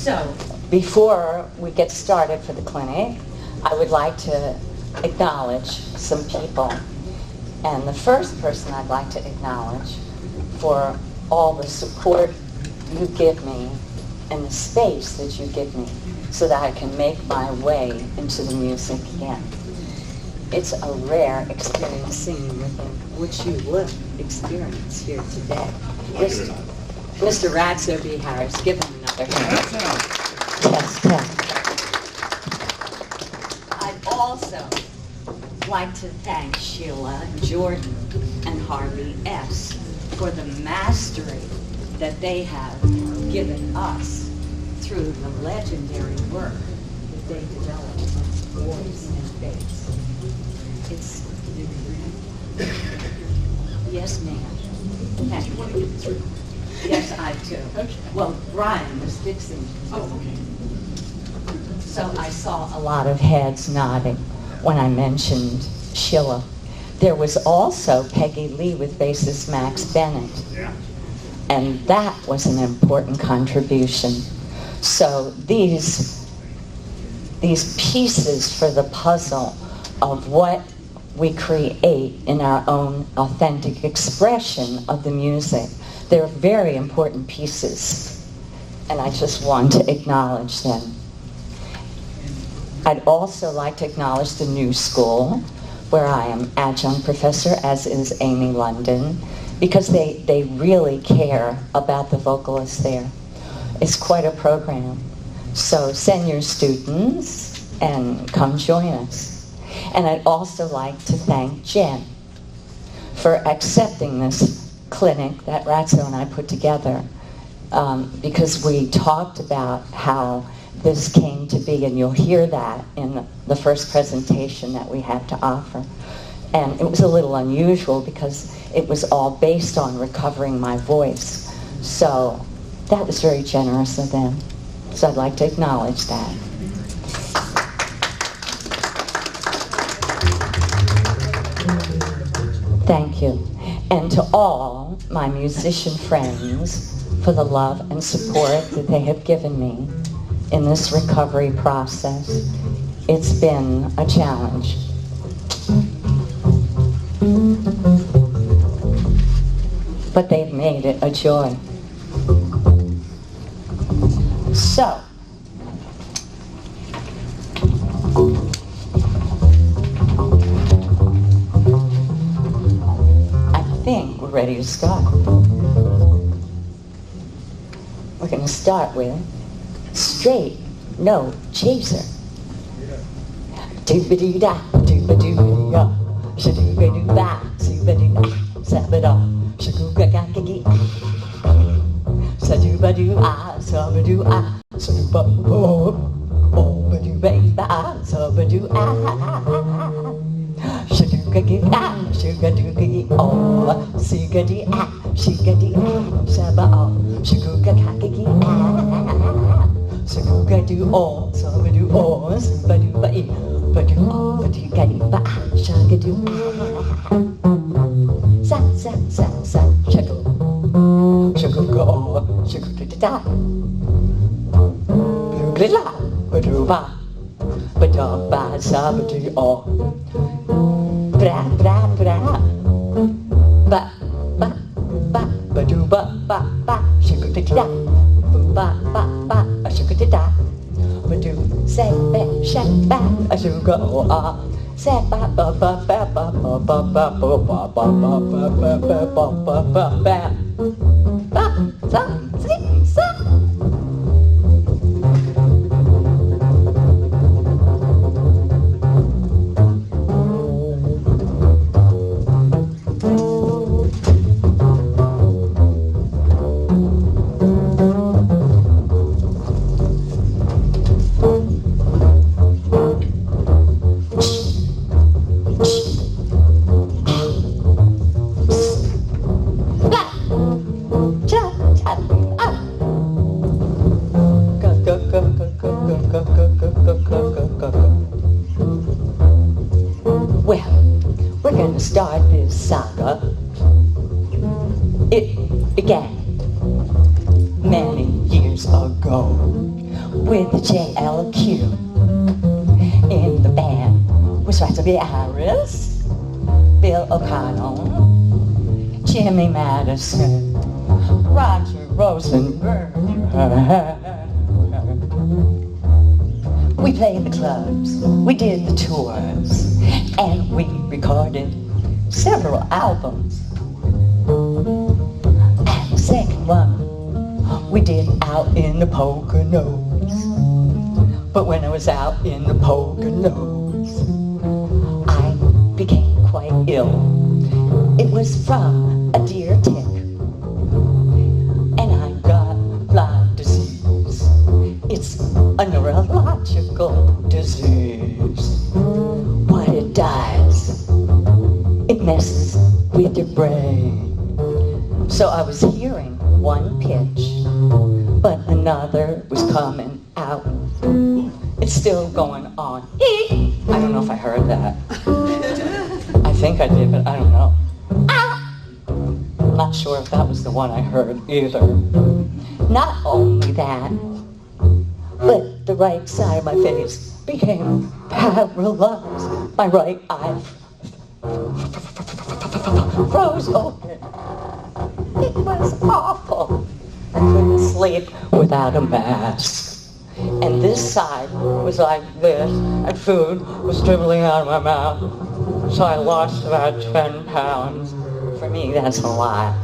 So, before we get started for the clinic, I would like to acknowledge some people. And the first person I'd like to acknowledge for all the support you give me and the space that you give me so that I can make my way into the music again. It's a rare experience singing with him, which you will experience here today. Mr. Ratzo B. Harris, give him another hand. Yes, yes. I'd also like to thank Sheila, Jordan, and Harvey S. for the mastery that they have given us through the legendary work that they developed of voice and bass. It's... Yes, ma'am. Thank you. Yes, I do. Okay. Well, Brian was fixing it. Oh, okay. So I saw a lot of heads nodding when I mentioned Sheila. There was also Peggy Lee with bassist Max Bennett. Yeah. And that was an important contribution. So these pieces for the puzzle of what we create in our own authentic expression of the music, they're very important pieces. And I just want to acknowledge them. I'd also like to acknowledge the New School, where I am adjunct professor, as is Amy London, because they really care about the vocalists there. It's quite a program. So send your students and come join us. And I'd also like to thank Jen for accepting this clinic that Ratzo and I put together, because we talked about how this came to be, and you'll hear that in the first presentation that we have to offer. And it was a little unusual because it was all based on recovering my voice. So that was very generous of them. So I'd like to acknowledge that. Thank you. And to all my musician friends for the love and support that they have given me in this recovery process. It's been a challenge. But they've made it a joy. So, I think we're ready to start. We're going to start with Straight No Chaser. Doobadoo-da, doobadoo-da, shadoo-ga-doo-ba, zoo-ba-doo-da, sabba-da, shagoo-ga-ga-ga-gee, sadoo-ba-doo-ah, sabba-doo-ah, sadoo-ba-oh, oh-ba-doo-ba-ba, sabba-doo-ah, shadoo-ga-gee-ah, shoo-ga-doo-ga-gee, oh, see-ga-dee-ah, she-ga-dee-ah, sabba-oh, shagoo-ga-ga-ga-gee, Sa-do-ga-do-oh, sa-ba-do-oh, sa-ba-do-ba-ee, ba-do-oh, ba-do-ga-dee-ba, sha-ga-do-ah. Sa-sa-sa-sa, shago, shago-go, shago-da-da-da. Blue-gla-la, ba-do-ba, ba-da-ba, sa-ba-do-oh. Bra-bra-bra, ba-ba-ba, ba-do-ba-ba-ba, shago-da-da-da. Ba-ba-ba, a-sugar-da-da. Ba-do, say-ba, sha-ba, a-sugar-oh-ah. Say-ba-ba-ba-ba-ba-ba-ba-ba-ba-ba-ba-ba-ba-ba-ba. Ba-sa-sing-sa. Well, we're going to start this saga. It began many years ago. with the JLQ. In the band was Ratzo Harris, Bill O'Connell, Jimmy Madison, Roger Rosenberg. We played the clubs, we did the tours, and we recorded several albums. And the second one we did out in the Poconos. But when I was out in the Poconos, I became quite ill. It was from a deer tick, and I got Lyme disease. It's a neurological disease. What it does, it messes with your brain. So I was hearing one pitch, but another was coming out. It's still going on. I don't know if I heard that. I think I did, but I don't know. I'm not sure if that was the one I heard either. Not only that, but the right side of my face became paralyzed. My right eye froze open. It was awful. I couldn't sleep without a mask. And this side was like this, and food was dribbling out of my mouth. So I lost about 10 pounds. For me, that's a lot.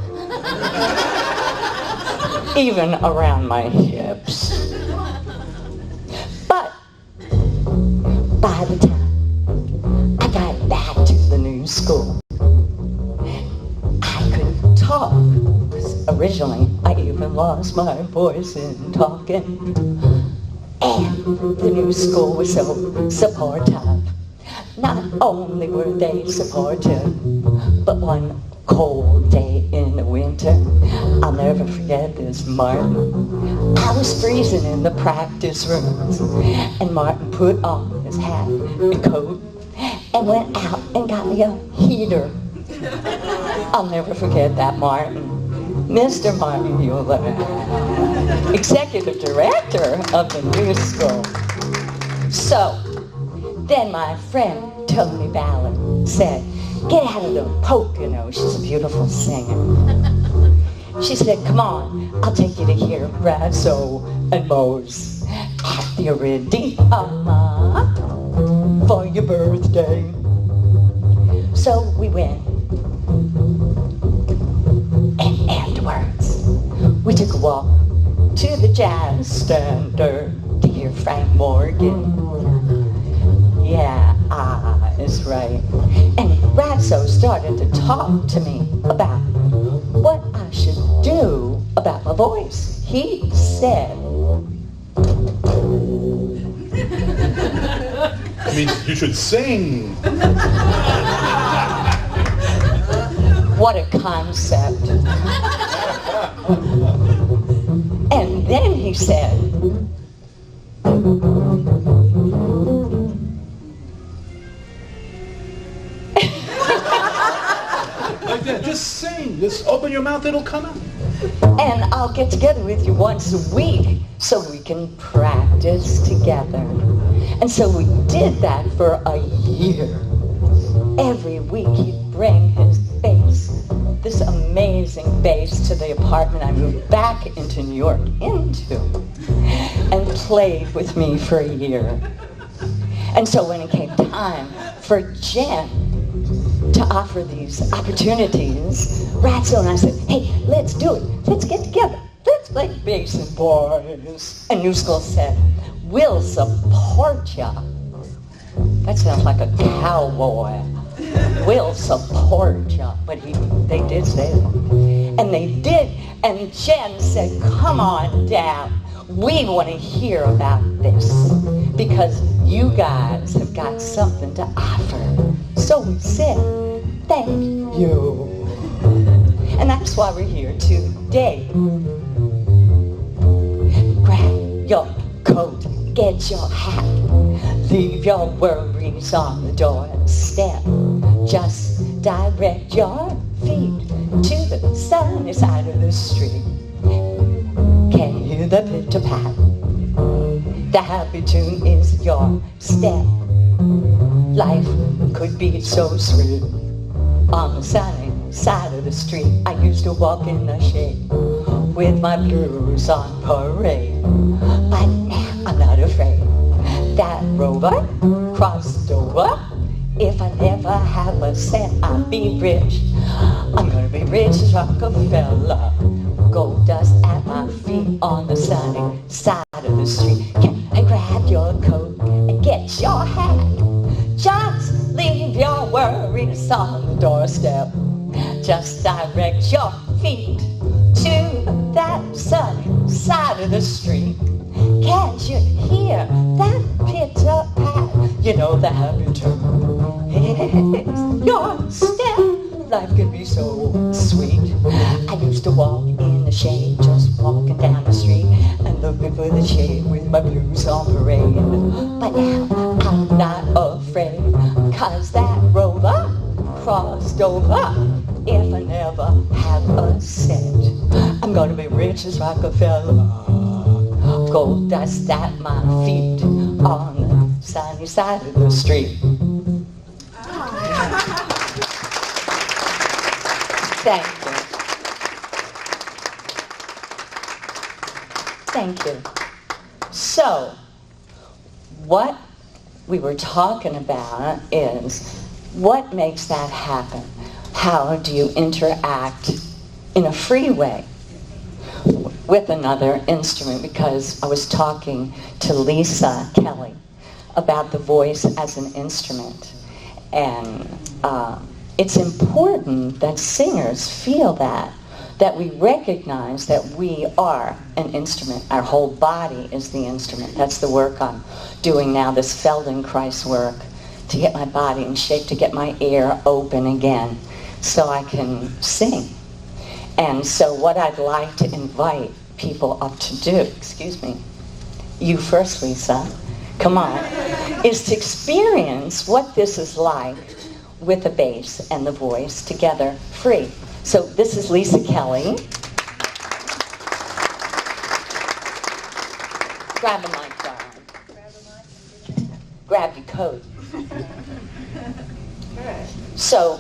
Even around my hips. But by the time I got back to the new school, I couldn't talk. Originally, I even lost my voice in talking. And the new school was so supportive. Not only were they supportive, but one cold day in the winter, I'll never forget this, Martin. I was freezing in the practice rooms, and Martin put on his hat and coat and went out and got me a heater. I'll never forget that, Martin. Mr. Martin Mueller, executive director of the new school. So, then my friend Tony Ballard said, "Get out of the Pocono." She's a beautiful singer. She said, "Come on, I'll take you to hear Ratzo and Moe's at the Iridium for your birthday." So we went. And afterwards, we took a walk to the Jazz Standard to hear Frank Morgan. Yeah, that's right. And Ratso started to talk to me about what I should do about my voice. He said, I mean, you should sing. What a concept. And then he said, Like that, just sing. Just open your mouth, it'll come out. and I'll get together with you once a week so we can practice together. And so we did that for a year. Every week he'd bring his bass, this amazing bass, to the apartment I moved back into New York into, and played with me for a year. And so when it came time for Jen to offer these opportunities, Ratzo and I said, "Hey, let's do it. Let's get together. Let's play bass and boys." And New School said, "We'll support ya." That sounds like a cowboy. "We'll support ya." But they did say that. And they did. And Jen said, "Come on down. We want to hear about this because you guys have got something to offer." So we said, "Thank you." And that's why we're here today. Grab your coat, get your hat, leave your worries on the doorstep. Just direct your feet to the sunny side of the street. Can you hear the pitter-pat? The happy tune is your step. Life could be so sweet. On the sunny side of the street, I used to walk in the shade with my blues on parade. But now I'm not afraid. That rover crossed over. If I never have a cent, I'll be rich. I'm gonna be rich as Rockefeller. Gold dust at my feet on the sunny side of the street. And grab your coat and get your hat. Just leave your worries on the doorstep. Just direct your feet to that sunny side of the street. Can't you hear that pitter-pat? You know the happy tune. It's your step. Life can be so sweet. I used to walk in the shade, just walking down the street and looking for the shade with my blues on parade. But now I'm not afraid, 'cause that rover crossed over. If I never have a cent, I'm gonna be rich as Rockefeller. Gold dust at my feet on the sunny side of the street. Thank you. Thank you. So, what we were talking about is what makes that happen? How do you interact in a free way with another instrument? Because I was talking to Lisa Kelly about the voice as an instrument. And it's important that singers feel that we recognize that we are an instrument. Our whole body is the instrument. That's the work I'm doing now, this Feldenkrais work, to get my body in shape, to get my ear open again so I can sing. And so what I'd like to invite people up to do, excuse me, you first, Lisa, come on, is to experience what this is like with the bass and the voice together, free. So this is Lisa Kelly. Grab a mic, darling. Grab your coat. So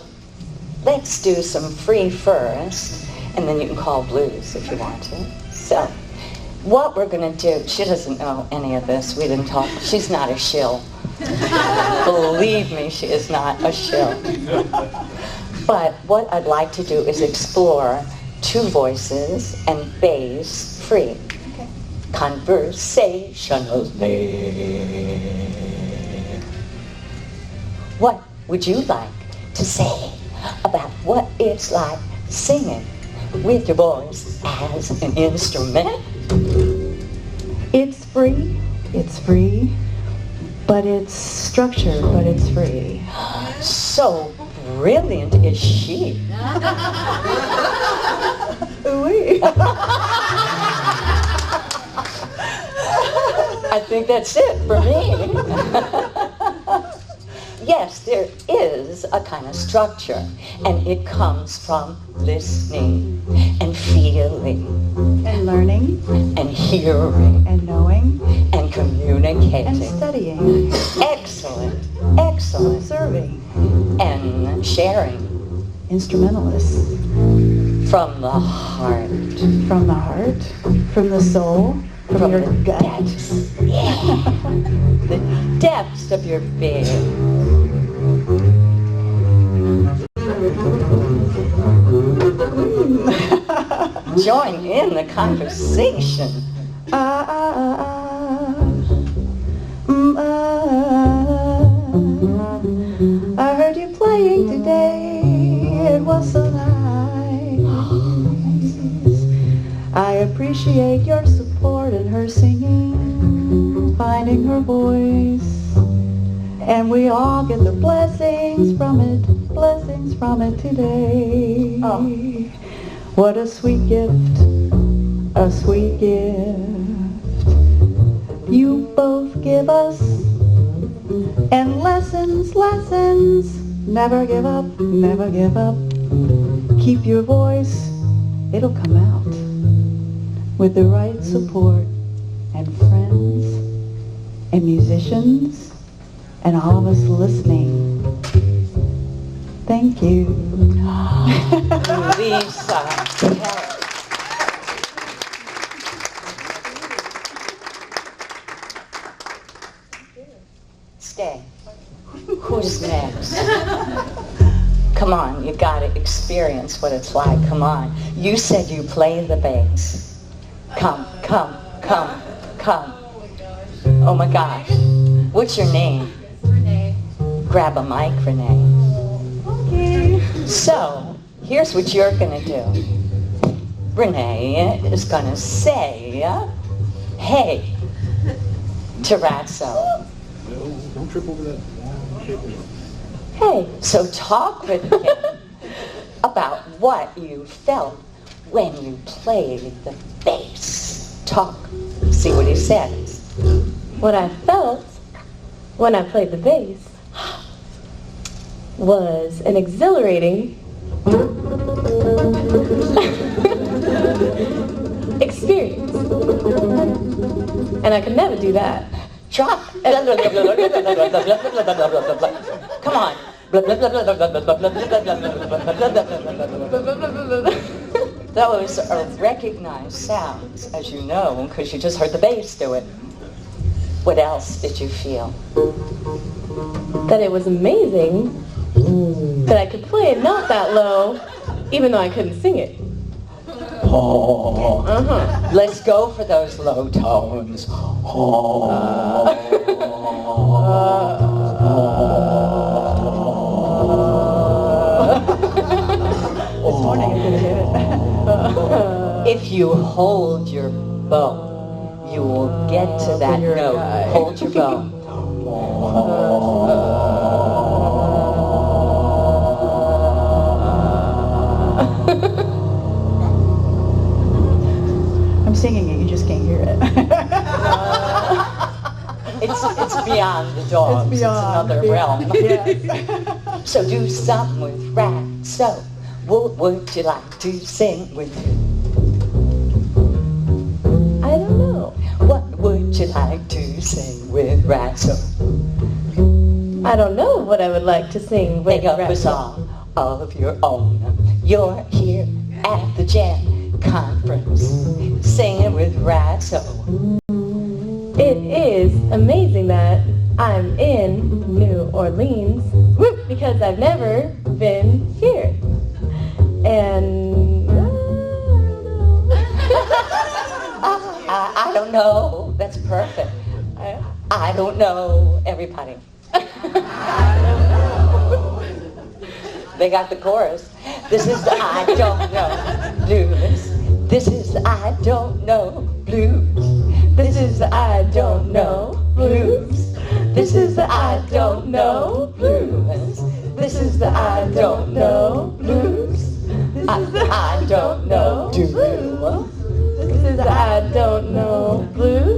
let's do some free first, and then you can call blues if you want to. So what we're going to do, she doesn't know any of this. We didn't talk. She's not a shill. Believe me, she is not a shill. But what I'd like to do is explore two voices and bass free. Okay. Conversationally. What would you like to say about what it's like singing with your voice as an instrument? It's free, but it's structured, but it's free. So brilliant is she. I think that's it for me. Yes, there is a kind of structure, and it comes from listening and feeling And learning, and hearing and knowing, and communicating and studying, excellent, excellent, serving, and sharing instrumentalists. from the heart, From the heart, from the soul, from your the gut. depths, the depths of your being. Join in the conversation. I heard you playing today. It was so nice. I appreciate your support in her singing, finding her voice. And we all get the blessings from it today. Oh. What a sweet gift, a sweet gift. You both give us, and lessons, never give up, never give up. Keep your voice, it'll come out with the right support and friends and musicians and all of us listening. Thank you. Lisa. Stay. Who's next? Come on, you gotta experience what it's like. Come on. You said you play the bass. Come. Oh my gosh. What's your name? Renee. Grab a mic, Renee. Okay. So, here's what you're gonna do. Renee is gonna say, hey, to Ratso. No, don't trip over that wall. Hey, so talk with him about what you felt when you played the bass. Talk. See what he says. What I felt when I played the bass was an exhilarating experience. And I could never do that. Try. Come on. Those are recognized sounds, as you know, because you just heard the bass do it. What else did you feel? That it was amazing that I could play a note that low, even though I couldn't sing it. Let's go for those low tones. This morning I couldn't hear it. If you hold your bow, you will get to that you're a note. guy. Hold your bow. I'm singing it, you just can't hear it. It's beyond the dogs. It's another realm. Yes. So do something with Ratso. What would you like to sing with? I don't know. What would you like to sing with Ratso? I don't know what I would like to sing with Make up a Ratso. song of your own. You're here at the Jam Conference, singing with Ratso. It is amazing that I'm in New Orleans because I've never been here. And I don't know. That's perfect. I don't know. Everybody. They got the chorus. This is the I don't know blues. This is the I don't know blues. This is the I don't know blues. This is the I don't know blues. This is the I don't know blues. I don't know blues. this is the I don't know blues.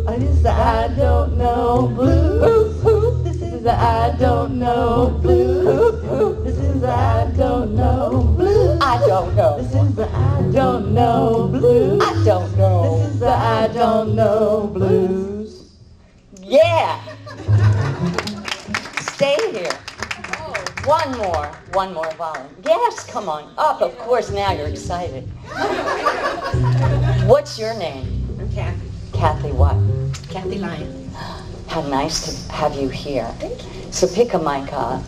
This is the I don't know blues. This is the I don't know blues. This is the I don't know blues. I don't know. This is the I don't know blues. I don't know. This is the I don't know blues. Yeah. Stay here. One more volume. Yes, come on up. Of course, now you're excited. What's your name? I'm Kathy. Kathy what? Kathy Lyon. How nice to have you here. So pick a mic up.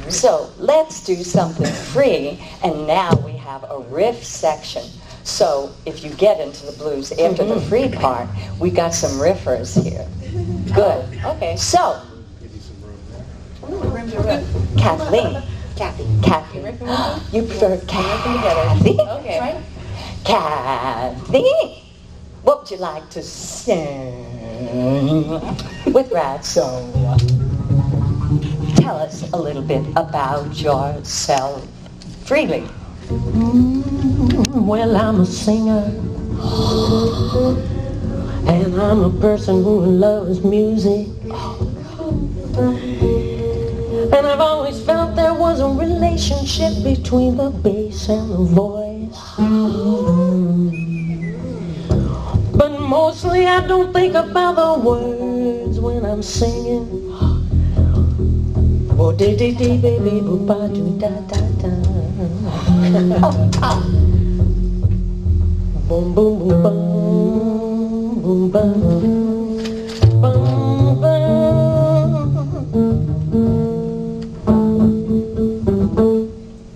So let's do something free, and now we have a riff section. So if you get into the blues after the free part, we got some riffers here. Good. Okay. So, Kathleen. Kathy. Kathy. You prefer Kathy? Okay. Kathy, what would you like to sing with Ratso? Tell us a little bit about yourself freely. Well, I'm a singer, and I'm a person who loves music. And I've always felt there was a relationship between the bass and the voice. But mostly I don't think about the words when I'm singing. Oh, dee dee dee baby boo ba doo da da da. Boom boom boom bum boom bum bum bum.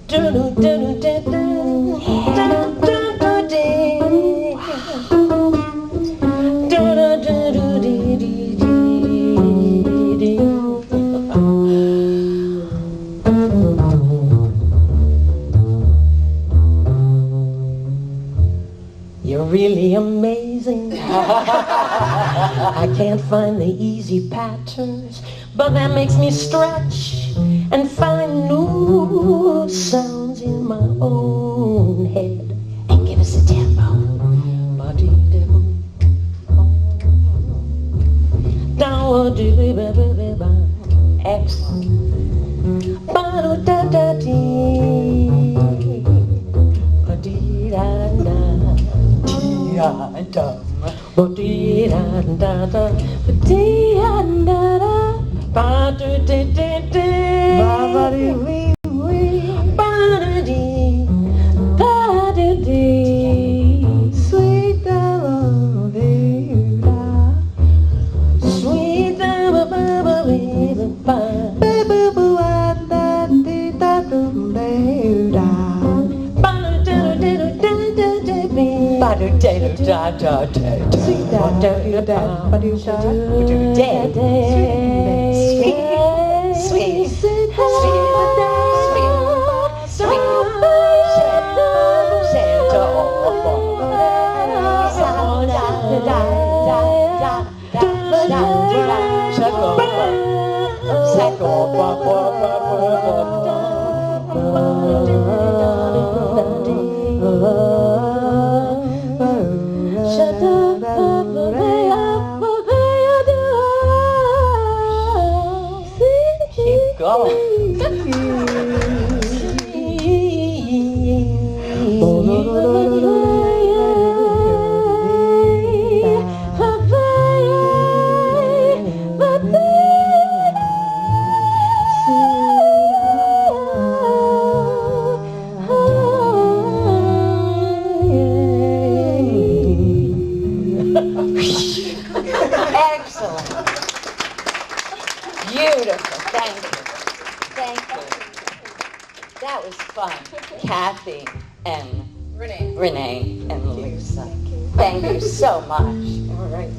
Do do do do do do do do dee. Do do do do dee dee dee dee. You're really amazing. I can't find the easy patterns, but that makes me stretch and find new sounds in my own head. And give us a tempo. Excellent. Sweet Keep going. Excellent. Beautiful. Thank you. Thank you. That was fun. Kathy and Renee and Lisa. Thank you so much. All right.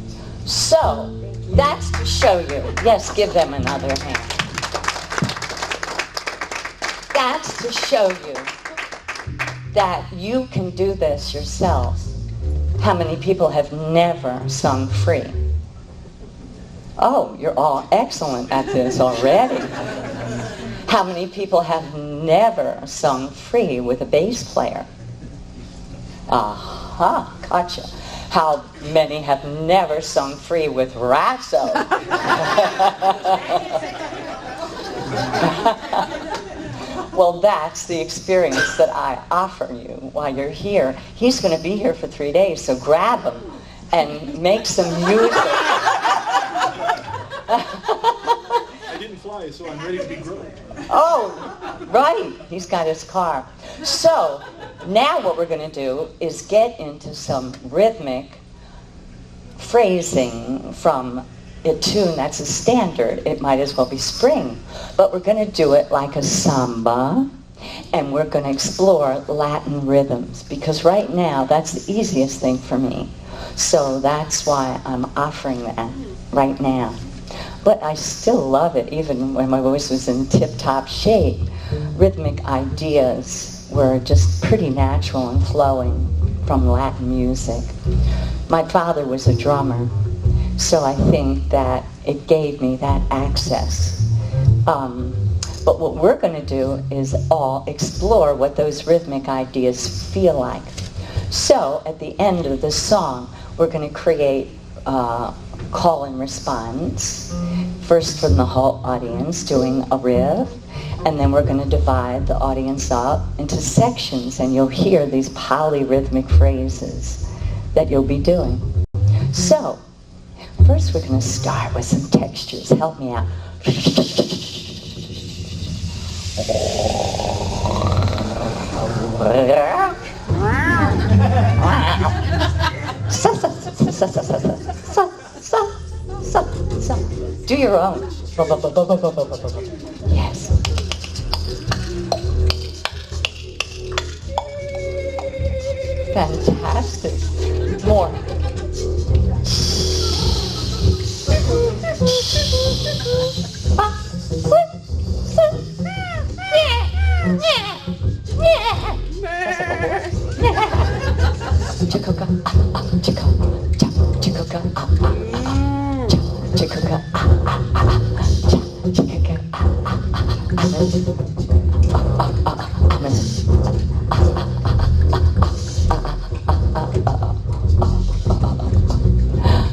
So, that's to show you. Yes, give them another hand. That's to show you that you can do this yourselves. How many people have never sung free? Oh, you're all excellent at this already. How many people have never sung free with a bass player? Aha, gotcha. How many have never sung free with Ratso? Well, that's the experience that I offer you while you're here. He's going to be here for 3 days, so grab him and make some music. I didn't fly, so I'm ready to be grilled. Oh, right. He's got his car. So, now what we're going to do is get into some rhythmic phrasing from a tune that's a standard. It might as well be spring. But we're going to do it like a samba, and we're going to explore Latin rhythms, because right now that's the easiest thing for me. So that's why I'm offering that right now. But I still love it, even when my voice was in tip-top shape. Rhythmic ideas were just pretty natural and flowing from Latin music. My father was a drummer, so I think that it gave me that access. But what we're going to do is all explore what those rhythmic ideas feel like. So at the end of the song, we're going to create call and response, first from the whole audience doing a riff, and then we're going to divide the audience up into sections, and you'll hear these polyrhythmic phrases that you'll be doing. So, first we're going to start with some textures. Help me out. Do your own. Yes. Fantastic. More.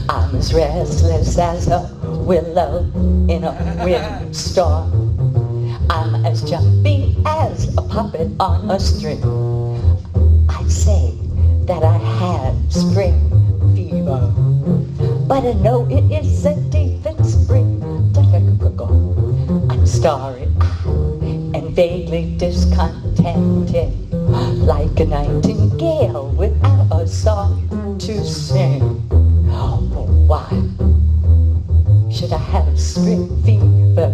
I'm as restless as a willow in a windstorm. I'm as jumpy as a puppet on a string. I'd say that I had spring fever, but I know it isn't even spring. I'm starry and vaguely discontented, like a nightingale without a song to sing. Oh, why should I have spring fever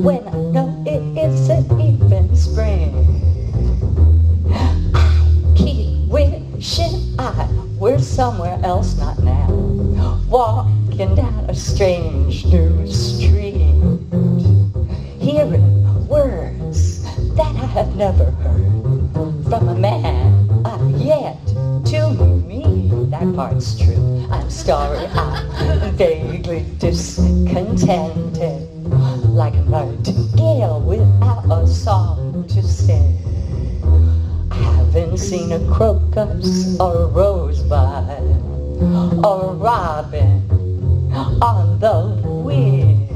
when I know it isn't even spring? I keep wishing I were somewhere else, not now, walking down a strange new street, hearing words that I have never heard from a man I've yet to meet. That part's true. I'm starry, I'm vaguely discontented, like a nightingale without a song to sing. I haven't seen a crocus or a rosebud or a robin on the wind.